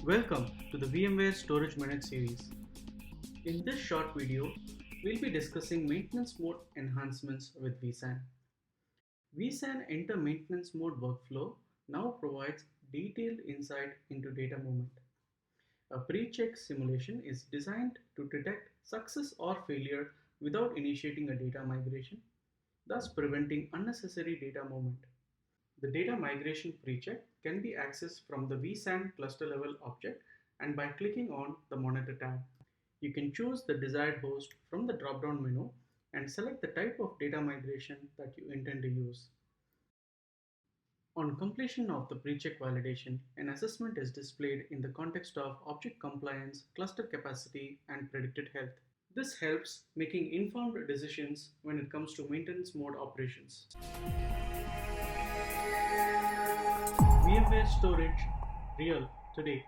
Welcome to the VMware Storage Minute series. In this short video, we'll be discussing maintenance mode enhancements with vSAN. vSAN Enter Maintenance Mode workflow now provides detailed insight into data movement. A pre-check simulation is designed to detect success or failure without initiating a data migration, thus preventing unnecessary data movement. The data migration pre-check can be accessed from the vSAN cluster level object and by clicking on the Monitor tab. You can choose the desired host from the drop-down menu and select the type of data migration that you intend to use. On completion of the pre-check validation, an assessment is displayed in the context of object compliance, cluster capacity, and predicted health. This helps making informed decisions when it comes to maintenance mode operations. VMware Storage Real today.